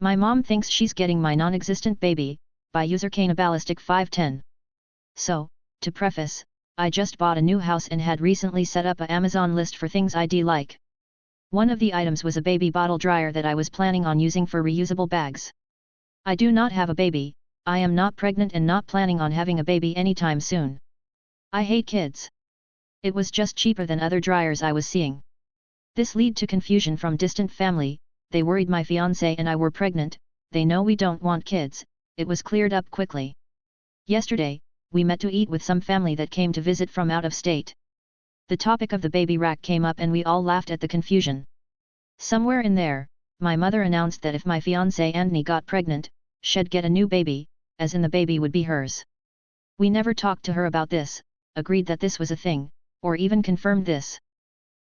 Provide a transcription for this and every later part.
My mom thinks she's getting my non-existent baby, by user Canibalistic510. So, to preface, I just bought a new house and had recently set up a Amazon list for things I'd like. One of the items was a baby bottle dryer that I was planning on using for reusable bags. I do not have a baby, I am not pregnant and not planning on having a baby anytime soon. I hate kids. It was just cheaper than other dryers I was seeing. This led to confusion from distant family. They worried my fiancé and I were pregnant. They know we don't want kids. It was cleared up quickly. Yesterday, we met to eat with some family that came to visit from out of state. The topic of the baby rack came up and we all laughed at the confusion. Somewhere in there, my mother announced that if my fiancé Anthony got pregnant, she'd get a new baby, as in the baby would be hers. We never talked to her about this, agreed that this was a thing, or even confirmed this.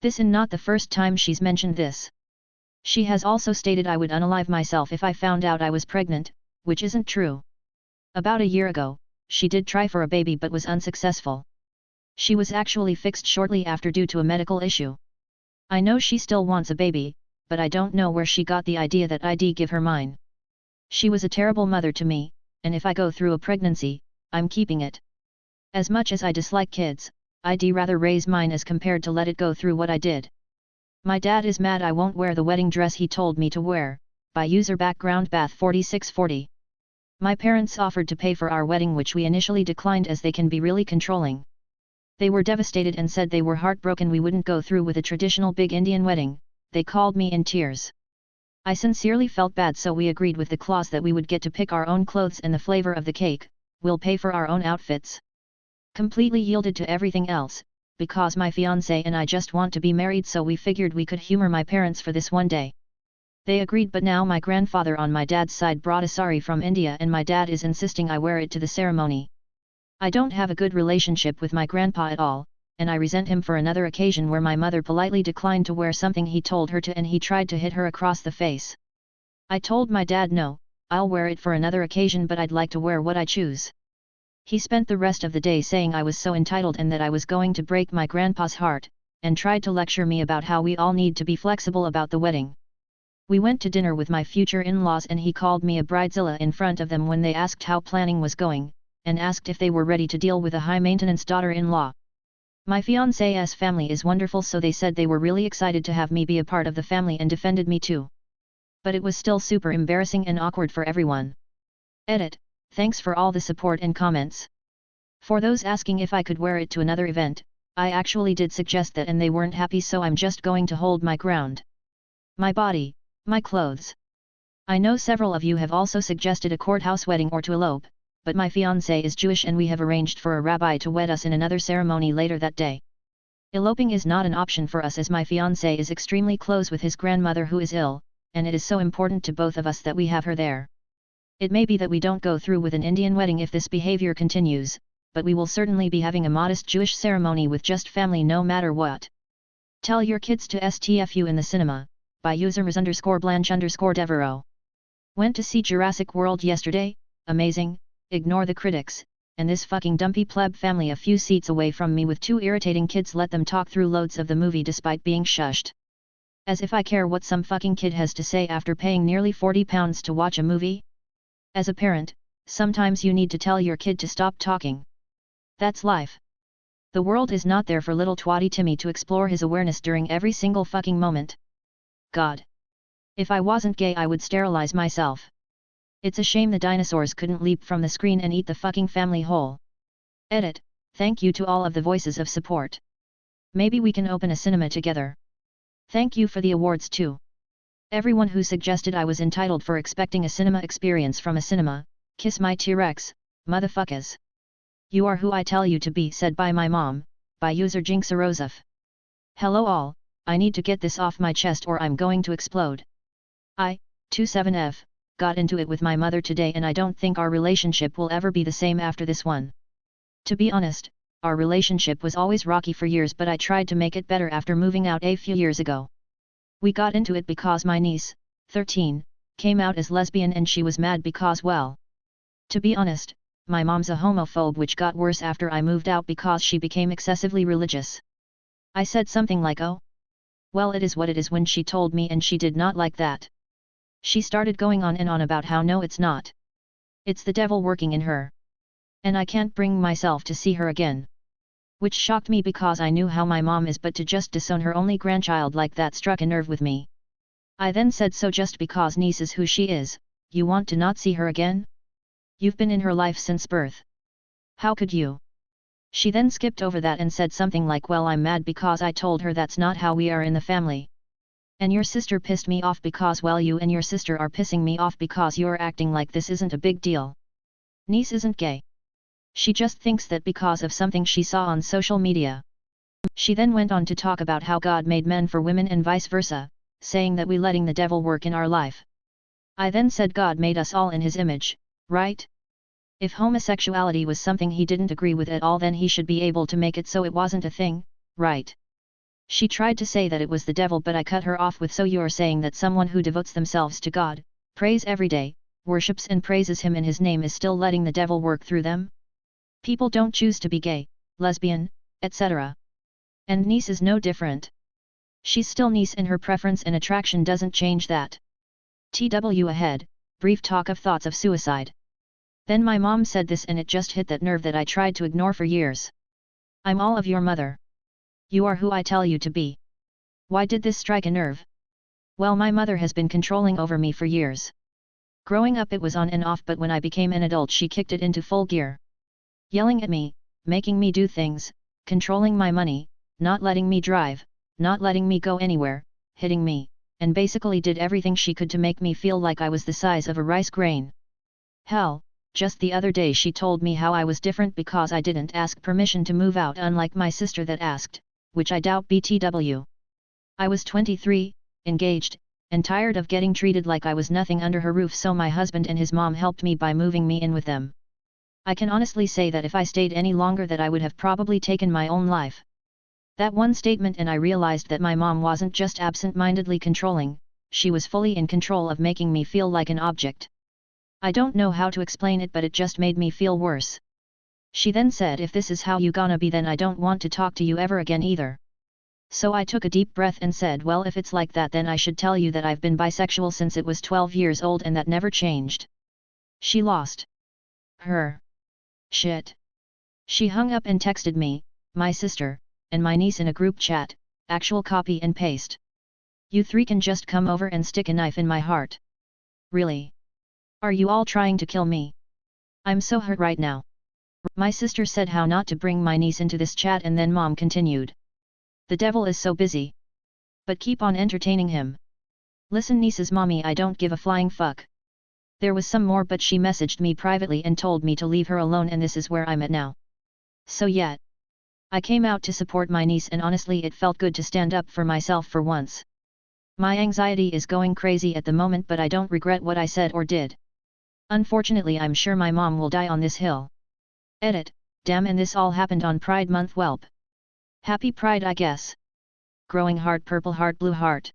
This is not the first time she's mentioned this. She has also stated I would unalive myself if I found out I was pregnant, which isn't true. About a year ago, she did try for a baby but was unsuccessful. She was actually fixed shortly after due to a medical issue. I know she still wants a baby, but I don't know where she got the idea that I'd give her mine. She was a terrible mother to me, and if I go through a pregnancy, I'm keeping it. As much as I dislike kids, I'd rather raise mine as compared to let it go through what I did. My dad is mad I won't wear the wedding dress he told me to wear, by user background bath 4640. My parents offered to pay for our wedding, which we initially declined as they can be really controlling. They were devastated and said they were heartbroken we wouldn't go through with a traditional big Indian wedding. They called me in tears. I sincerely felt bad, so we agreed with the clause that we would get to pick our own clothes and the flavor of the cake. We'll pay for our own outfits. Completely yielded to everything else, because my fiancé and I just want to be married, so we figured we could humor my parents for this one day. They agreed, but now my grandfather on my dad's side brought a sari from India and my dad is insisting I wear it to the ceremony. I don't have a good relationship with my grandpa at all, and I resent him for another occasion where my mother politely declined to wear something he told her to and he tried to hit her across the face. I told my dad no, I'll wear it for another occasion, but I'd like to wear what I choose. He spent the rest of the day saying I was so entitled and that I was going to break my grandpa's heart, and tried to lecture me about how we all need to be flexible about the wedding. We went to dinner with my future in-laws and he called me a bridezilla in front of them when they asked how planning was going, and asked if they were ready to deal with a high-maintenance daughter-in-law. My fiancé's family is wonderful, so they said they were really excited to have me be a part of the family and defended me too. But it was still super embarrassing and awkward for everyone. Edit. Thanks for all the support and comments. For those asking if I could wear it to another event, I actually did suggest that and they weren't happy, so I'm just going to hold my ground. My body, my clothes. I know several of you have also suggested a courthouse wedding or to elope, but my fiancé is Jewish and we have arranged for a rabbi to wed us in another ceremony later that day. Eloping is not an option for us as my fiancé is extremely close with his grandmother who is ill, and it is so important to both of us that we have her there. It may be that we don't go through with an Indian wedding if this behavior continues, but we will certainly be having a modest Jewish ceremony with just family no matter what. Tell your kids to STFU in the cinema, by users_Blanche_Devereaux. Went to see Jurassic World yesterday, amazing, ignore the critics, and this fucking dumpy pleb family a few seats away from me with two irritating kids let them talk through loads of the movie despite being shushed. As if I care what some fucking kid has to say after paying nearly £40 to watch a movie? As a parent, sometimes you need to tell your kid to stop talking. That's life. The world is not there for little twatty Timmy to explore his awareness during every single fucking moment. God. If I wasn't gay I would sterilize myself. It's a shame the dinosaurs couldn't leap from the screen and eat the fucking family whole. Edit. Thank you to all of the voices of support. Maybe we can open a cinema together. Thank you for the awards too. Everyone who suggested I was entitled for expecting a cinema experience from a cinema, kiss my T-Rex, motherfuckers. You are who I tell you to be, said by my mom, by user Jinxarosef. Hello all, I need to get this off my chest or I'm going to explode. I, 27F, got into it with my mother today and I don't think our relationship will ever be the same after this one. To be honest, our relationship was always rocky for years, but I tried to make it better after moving out a few years ago. We got into it because my niece, 13, came out as lesbian and she was mad because, well, to be honest, my mom's a homophobe, which got worse after I moved out because she became excessively religious. I said something like, oh, well, it is what it is when she told me, and she did not like that. She started going on and on about how no it's not. It's the devil working in her. And I can't bring myself to see her again. Which shocked me because I knew how my mom is, but to just disown her only grandchild like that struck a nerve with me. I then said, so just because niece is who she is, you want to not see her again? You've been in her life since birth. How could you? She then skipped over that and said something like, well, I'm mad because I told her that's not how we are in the family. And your sister pissed me off because, well, you and your sister are pissing me off because you're acting like this isn't a big deal. Niece isn't gay. She just thinks that because of something she saw on social media. She then went on to talk about how God made men for women and vice versa, saying that we letting the devil work in our life. I then said God made us all in his image, right? If homosexuality was something he didn't agree with at all, then he should be able to make it so it wasn't a thing, right? She tried to say that it was the devil, but I cut her off with, so you're saying that someone who devotes themselves to God, prays every day, worships and praises him in his name is still letting the devil work through them? People don't choose to be gay, lesbian, etc. And niece is no different. She's still niece and her preference and attraction doesn't change that. TW ahead, brief talk of thoughts of suicide. Then my mom said this and it just hit that nerve that I tried to ignore for years. I'm all of your mother. You are who I tell you to be. Why did this strike a nerve? Well, my mother has been controlling over me for years. Growing up it was on and off, but when I became an adult she kicked it into full gear. Yelling at me, making me do things, controlling my money, not letting me drive, not letting me go anywhere, hitting me, and basically did everything she could to make me feel like I was the size of a rice grain. Hell, just the other day she told me how I was different because I didn't ask permission to move out, unlike my sister that asked, which I doubt BTW. I was 23, engaged, and tired of getting treated like I was nothing under her roof, so my husband and his mom helped me by moving me in with them. I can honestly say that if I stayed any longer that I would have probably taken my own life. That one statement and I realized that my mom wasn't just absent-mindedly controlling, she was fully in control of making me feel like an object. I don't know how to explain it, but it just made me feel worse. She then said, if this is how you gonna be, then I don't want to talk to you ever again either. So I took a deep breath and said, well, if it's like that then I should tell you that I've been bisexual since it was 12 years old and that never changed. She lost her shit. She hung up and texted me, my sister, and my niece in a group chat, actual copy and paste. You three can just come over and stick a knife in my heart. Really? Are you all trying to kill me? I'm so hurt right now. My sister said how not to bring my niece into this chat, and then mom continued. The devil is so busy. But keep on entertaining him. Listen, niece's mommy, I don't give a flying fuck. There was some more, but she messaged me privately and told me to leave her alone, and this is where I'm at now. So yeah. I came out to support my niece, and honestly it felt good to stand up for myself for once. My anxiety is going crazy at the moment, but I don't regret what I said or did. Unfortunately, I'm sure my mom will die on this hill. Edit, damn, and this all happened on Pride Month, whelp. Happy Pride, I guess. Growing heart, purple heart, blue heart.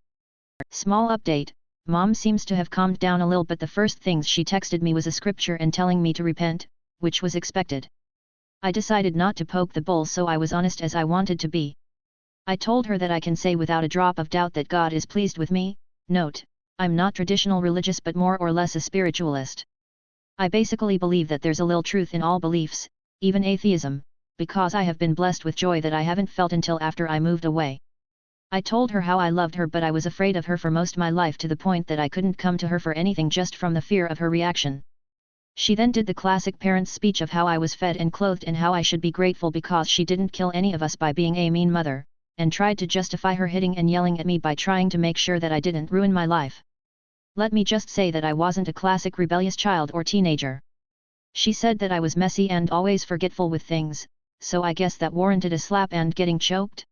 Small update, mom seems to have calmed down a little, but the first things she texted me was a scripture and telling me to repent, which was expected. I decided not to poke the bull, so I was honest as I wanted to be. I told her that I can say without a drop of doubt that God is pleased with me. Note, I'm not traditional religious but more or less a spiritualist. I basically believe that there's a little truth in all beliefs, even atheism, because I have been blessed with joy that I haven't felt until after I moved away. I told her how I loved her, but I was afraid of her for most of my life, to the point that I couldn't come to her for anything just from the fear of her reaction. She then did the classic parents' speech of how I was fed and clothed and how I should be grateful because she didn't kill any of us by being a mean mother, and tried to justify her hitting and yelling at me by trying to make sure that I didn't ruin my life. Let me just say that I wasn't a classic rebellious child or teenager. She said that I was messy and always forgetful with things, so I guess that warranted a slap and getting choked?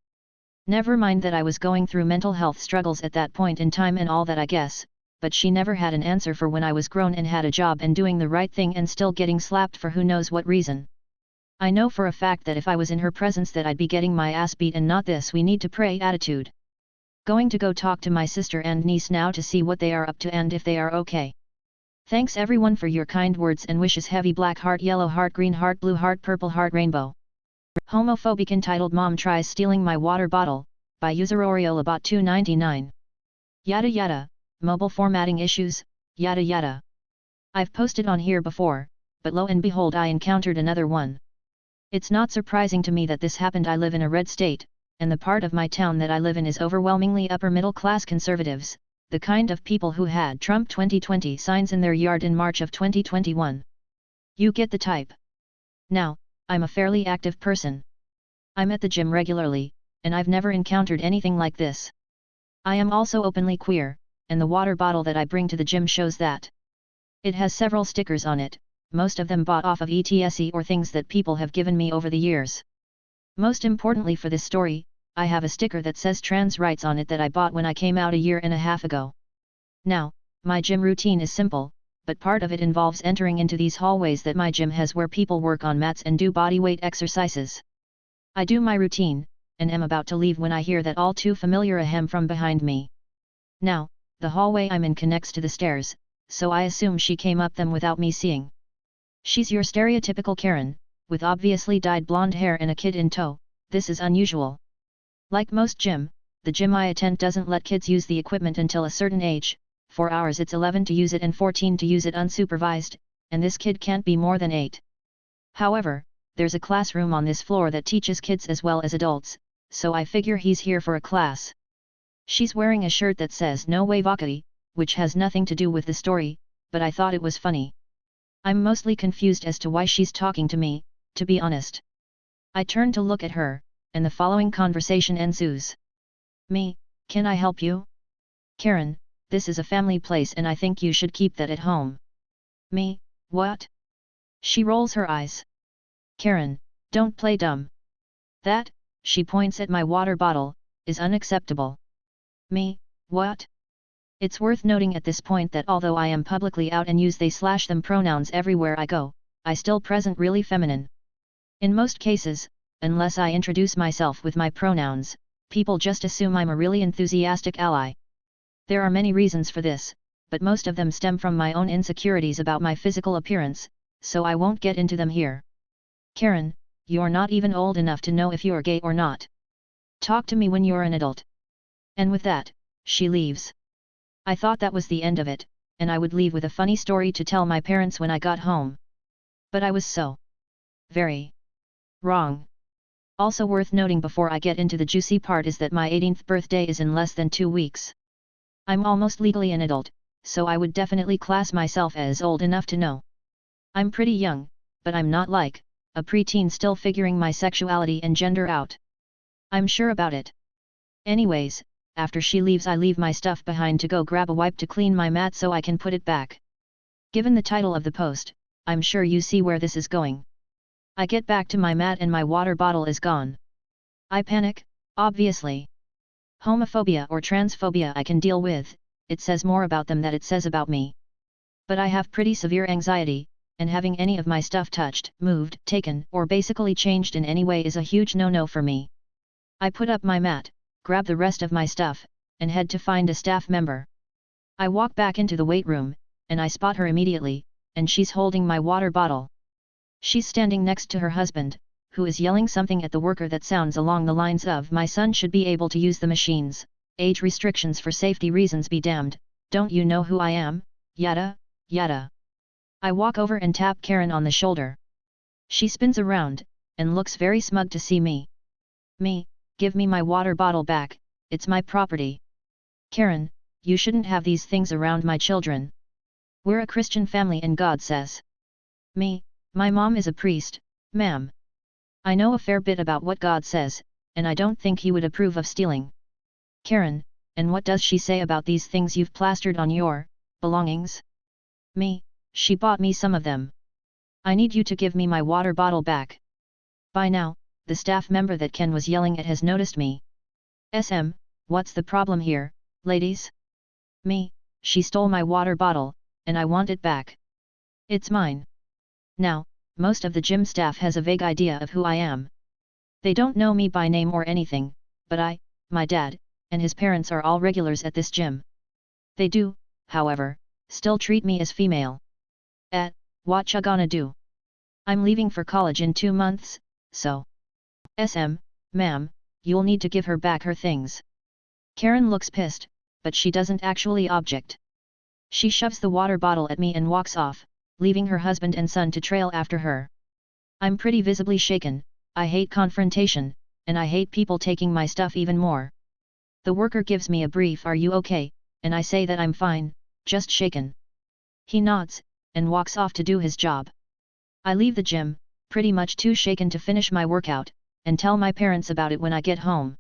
Never mind that I was going through mental health struggles at that point in time and all that, I guess, but she never had an answer for when I was grown and had a job and doing the right thing and still getting slapped for who knows what reason. I know for a fact that if I was in her presence that I'd be getting my ass beat, and not this we need to pray attitude. Going to go talk to my sister and niece now to see what they are up to and if they are okay. Thanks everyone for your kind words and wishes. Heavy black heart, yellow heart, green heart, blue heart, purple heart, rainbow. Homophobic. Entitled Mom Tries Stealing My Water Bottle, by user Oriolabot299. Yada yada, mobile formatting issues, yada yada. I've posted on here before, but lo and behold I encountered another one. It's not surprising to me that this happened. I live in a red state, and the part of my town that I live in is overwhelmingly upper middle class conservatives, the kind of people who had Trump 2020 signs in their yard in March of 2021. You get the type. Now, I'm a fairly active person. I'm at the gym regularly, and I've never encountered anything like this. I am also openly queer, and the water bottle that I bring to the gym shows that. It has several stickers on it, most of them bought off of ETSE or things that people have given me over the years. Most importantly for this story, I have a sticker that says trans rights on it that I bought when I came out a year and a half ago. Now, my gym routine is simple, but part of it involves entering into these hallways that my gym has where people work on mats and do bodyweight exercises. I do my routine, and am about to leave when I hear that all too familiar ahem from behind me. Now, the hallway I'm in connects to the stairs, so I assume she came up them without me seeing. She's your stereotypical Karen, with obviously dyed blonde hair and a kid in tow. This is unusual. Like most the gym I attend doesn't let kids use the equipment until a certain age. For ours it's 11 to use it and 14 to use it unsupervised, and this kid can't be more than 8. However, there's a classroom on this floor that teaches kids as well as adults, so I figure he's here for a class. She's wearing a shirt that says "No way Vakati," which has nothing to do with the story, but I thought it was funny. I'm mostly confused as to why she's talking to me, to be honest. I turn to look at her, and the following conversation ensues. Me, can I help you? Karen, this is a family place and I think you should keep that at home. Me, what? She rolls her eyes. Karen, don't play dumb. That, she points at my water bottle, is unacceptable. Me, what? It's worth noting at this point that although I am publicly out and use they/them pronouns everywhere I go, I still present really feminine. In most cases, unless I introduce myself with my pronouns, people just assume I'm a really enthusiastic ally. There are many reasons for this, but most of them stem from my own insecurities about my physical appearance, so I won't get into them here. Karen, you're not even old enough to know if you're gay or not. Talk to me when you're an adult. And with that, she leaves. I thought that was the end of it, and I would leave with a funny story to tell my parents when I got home. But I was so very wrong. Also worth noting before I get into the juicy part is that my 18th birthday is in less than 2 weeks. I'm almost legally an adult, so I would definitely class myself as old enough to know. I'm pretty young, but I'm not like a preteen still figuring my sexuality and gender out. I'm sure about it. Anyways, after she leaves I leave my stuff behind to go grab a wipe to clean my mat so I can put it back. Given the title of the post, I'm sure you see where this is going. I get back to my mat and my water bottle is gone. I panic, obviously. Homophobia or transphobia I can deal with, it says more about them than it says about me. But I have pretty severe anxiety, and having any of my stuff touched, moved, taken, or basically changed in any way is a huge no-no for me. I put up my mat, grab the rest of my stuff, and head to find a staff member. I walk back into the weight room, and I spot her immediately, and she's holding my water bottle. She's standing next to her husband, who is yelling something at the worker that sounds along the lines of "My son should be able to use the machines, age restrictions for safety reasons be damned, don't you know who I am, yada, yada." I walk over and tap Karen on the shoulder. She spins around, and looks very smug to see me. Me, give me my water bottle back, it's my property. Karen, you shouldn't have these things around my children. We're a Christian family and God says. Me, my mom is a priest, ma'am. I know a fair bit about what God says, and I don't think he would approve of stealing. Karen, and what does she say about these things you've plastered on your belongings? Me, she bought me some of them. I need you to give me my water bottle back. By now, the staff member that Ken was yelling at has noticed me. SM, what's the problem here, ladies? Me, she stole my water bottle, and I want it back. It's mine. Now, most of the gym staff has a vague idea of who I am. They don't know me by name or anything, but my dad, and his parents are all regulars at this gym. They do, however, still treat me as female. What ya gonna do? I'm leaving for college in 2 months, so. SM, ma'am, you'll need to give her back her things. Karen looks pissed, but she doesn't actually object. She shoves the water bottle at me and walks off, leaving her husband and son to trail after her. I'm pretty visibly shaken. I hate confrontation, and I hate people taking my stuff even more. The worker gives me a brief "Are you okay?" and I say that I'm fine, just shaken. He nods, and walks off to do his job. I leave the gym, pretty much too shaken to finish my workout, and tell my parents about it when I get home.